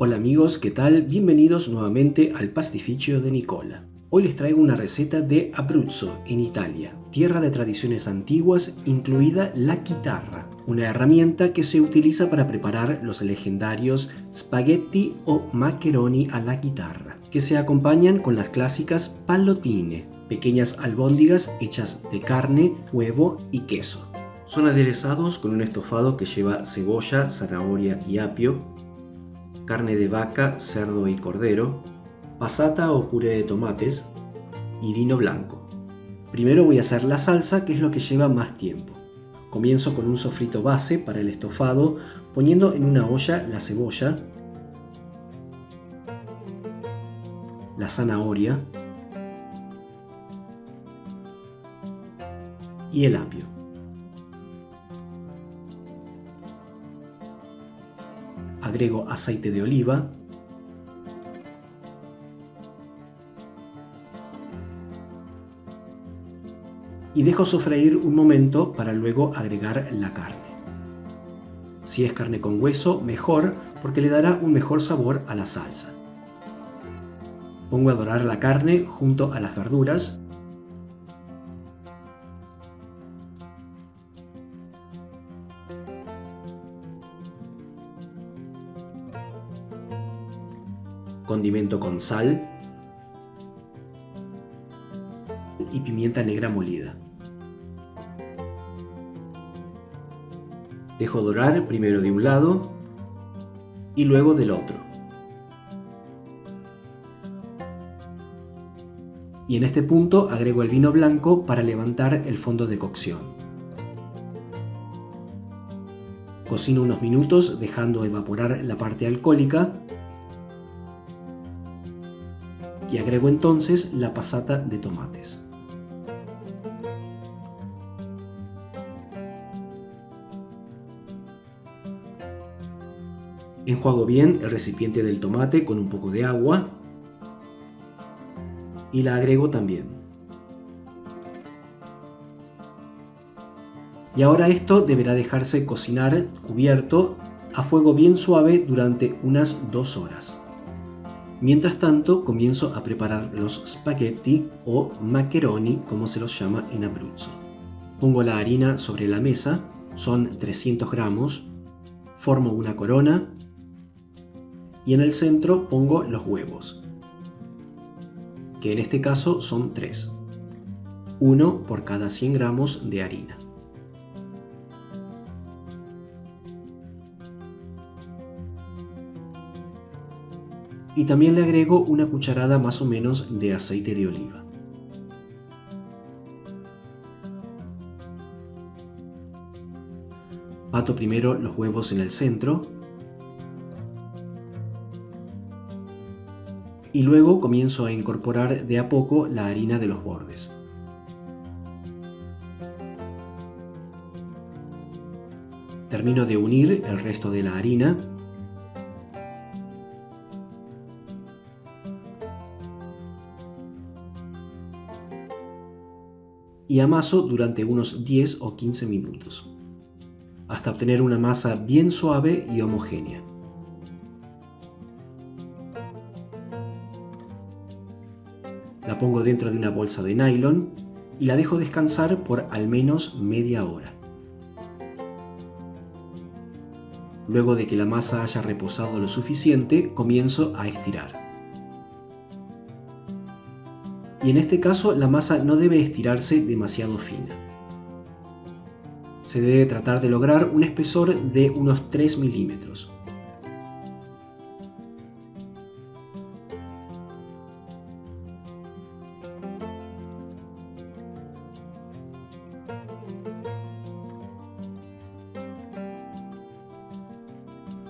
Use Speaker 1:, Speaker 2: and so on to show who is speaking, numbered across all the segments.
Speaker 1: Hola amigos, ¿qué tal? Bienvenidos nuevamente al Pastificio de Nicola. Hoy les traigo una receta de Abruzzo, en Italia, tierra de tradiciones antiguas, incluida la chitarra, una herramienta que se utiliza para preparar los legendarios spaghetti o maccheroni alla chitarra, que se acompañan con las clásicas pallottine, pequeñas albóndigas hechas de carne, huevo y queso. Son aderezados con un estofado que lleva cebolla, zanahoria y apio, carne de vaca, cerdo y cordero, passata o puré de tomates y vino blanco. Primero voy a hacer la salsa, que es lo que lleva más tiempo. Comienzo con un sofrito base para el estofado, poniendo en una olla la cebolla, la zanahoria y el apio. Agrego aceite de oliva, y dejo sofreír un momento para luego agregar la carne. Si es carne con hueso, mejor, porque le dará un mejor sabor a la salsa. Pongo a dorar la carne junto a las verduras. Condimento con sal y pimienta negra molida. Dejo dorar primero de un lado y luego del otro. Y en este punto agrego el vino blanco para levantar el fondo de cocción. Cocino unos minutos dejando evaporar la parte alcohólica y agrego entonces la passata de tomates. Enjuago bien el recipiente del tomate con un poco de agua y la agrego también. Y ahora esto deberá dejarse cocinar cubierto a fuego bien suave durante unas 2 horas. Mientras tanto, comienzo a preparar los spaghetti o maccheroni, como se los llama en Abruzzo. Pongo la harina sobre la mesa, son 300 gramos, formo una corona y en el centro pongo los huevos, que en este caso son 3, uno por cada 100 gramos de harina. Y también le agrego una cucharada más o menos de aceite de oliva. Bato primero los huevos en el centro y luego comienzo a incorporar de a poco la harina de los bordes. Termino de unir el resto de la harina y amaso durante unos 10 o 15 minutos, hasta obtener una masa bien suave y homogénea. La pongo dentro de una bolsa de nylon y la dejo descansar por al menos media hora. Luego de que la masa haya reposado lo suficiente, comienzo a estirar. Y en este caso la masa no debe estirarse demasiado fina. Se debe tratar de lograr un espesor de unos 3 milímetros.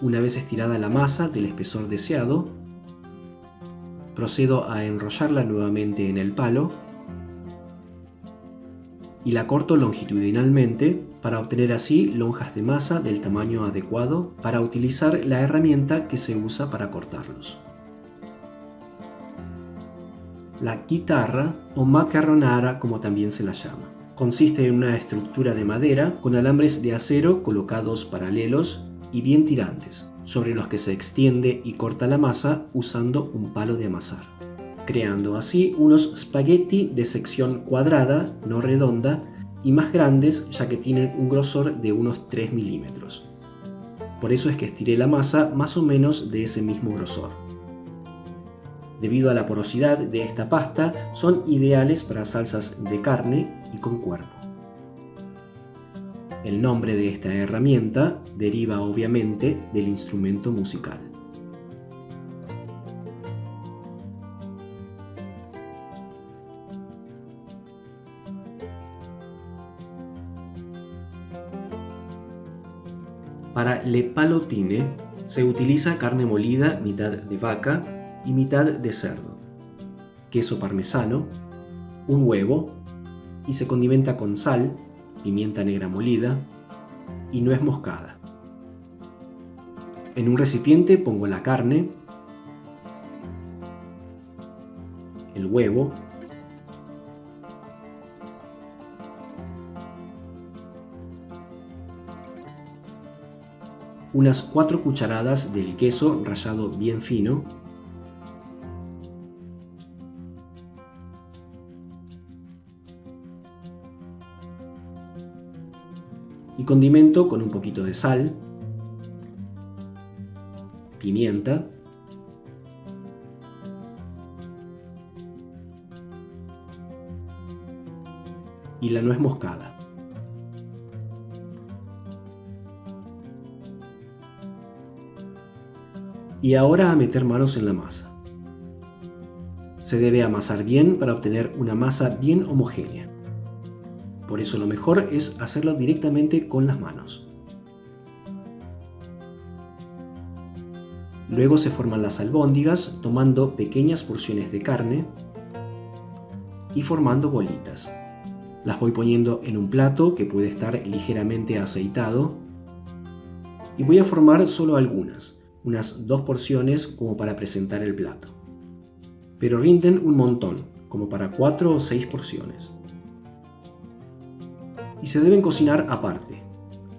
Speaker 1: Una vez estirada la masa del espesor deseado, procedo a enrollarla nuevamente en el palo y la corto longitudinalmente para obtener así lonjas de masa del tamaño adecuado para utilizar la herramienta que se usa para cortarlos. La chitarra o macarronara, como también se la llama, consiste en una estructura de madera con alambres de acero colocados paralelos y bien tirantes. sobre los que se extiende y corta la masa usando un palo de amasar, creando así unos spaghetti de sección cuadrada, no redonda, y más grandes ya que tienen un grosor de unos 3 milímetros. Por eso es que estiré la masa más o menos de ese mismo grosor. Debido a la porosidad de esta pasta, son ideales para salsas de carne y con cuerpo. El nombre de esta herramienta deriva obviamente del instrumento musical. Para le palotine se utiliza carne molida mitad de vaca y mitad de cerdo, queso parmesano, un huevo y se condimenta con sal, pimienta negra molida y nuez moscada. En un recipiente pongo la carne, el huevo, unas 4 cucharadas del queso rallado bien fino, y condimento con un poquito de sal, pimienta, y la nuez moscada. Y ahora a meter manos en la masa. Se debe amasar bien para obtener una masa bien homogénea. Por eso lo mejor es hacerlo directamente con las manos. Luego se forman las albóndigas tomando pequeñas porciones de carne y formando bolitas. Las voy poniendo en un plato que puede estar ligeramente aceitado y voy a formar solo algunas, unas 2 porciones como para presentar el plato. Pero rinden un montón, como para 4 o 6 porciones. Y se deben cocinar aparte,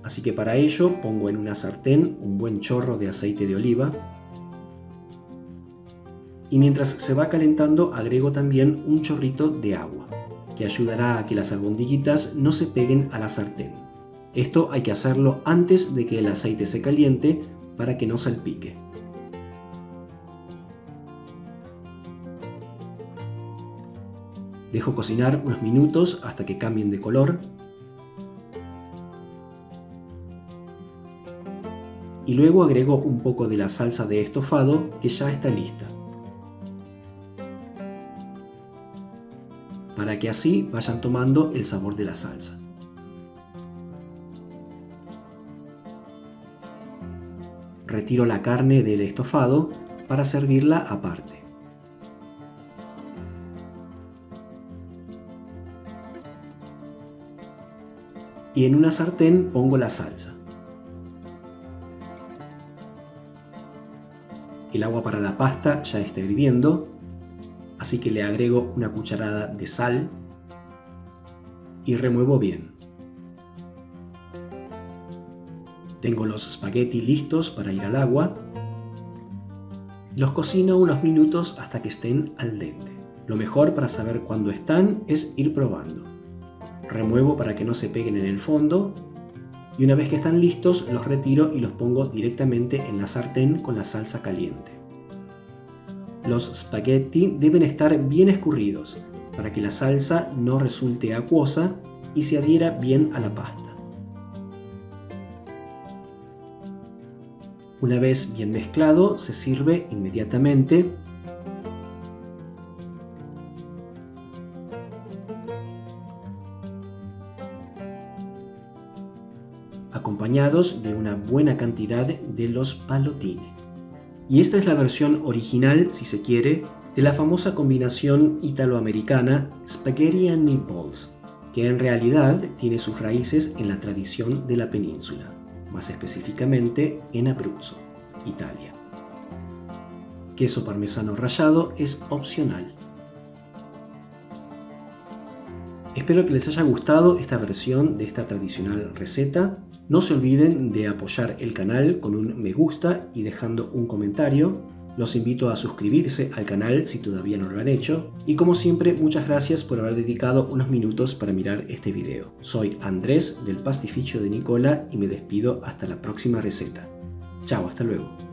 Speaker 1: así que para ello pongo en una sartén un buen chorro de aceite de oliva y mientras se va calentando agrego también un chorrito de agua, que ayudará a que las albondiguitas no se peguen a la sartén. Esto hay que hacerlo antes de que el aceite se caliente para que no salpique. Dejo cocinar unos minutos hasta que cambien de color y luego agrego un poco de la salsa de estofado que ya está lista, para que así vayan tomando el sabor de la salsa. Retiro la carne del estofado para servirla aparte. Y en una sartén pongo la salsa. El agua para la pasta ya está hirviendo, así que le agrego una cucharada de sal y remuevo bien. Tengo los espagueti listos para ir al agua. Los cocino unos minutos hasta que estén al dente. Lo mejor para saber cuándo están es ir probando. Remuevo para que no se peguen en el fondo y una vez que están listos los retiro y los pongo directamente en la sartén con la salsa caliente. Los spaghetti deben estar bien escurridos para que la salsa no resulte acuosa y se adhiera bien a la pasta. Una vez bien mezclado, se sirve inmediatamente. Acompañados de una buena cantidad de los palotine. Y esta es la versión original, si se quiere, de la famosa combinación italoamericana Spaghetti and Meatballs, que en realidad tiene sus raíces en la tradición de la península, más específicamente en Abruzzo, Italia. Queso parmesano rallado es opcional. Espero que les haya gustado esta versión de esta tradicional receta. No se olviden de apoyar el canal con un me gusta y dejando un comentario. Los invito a suscribirse al canal si todavía no lo han hecho. Y como siempre, muchas gracias por haber dedicado unos minutos para mirar este video. Soy Andrés del Pastificio de Nicola y me despido hasta la próxima receta. Chao, hasta luego.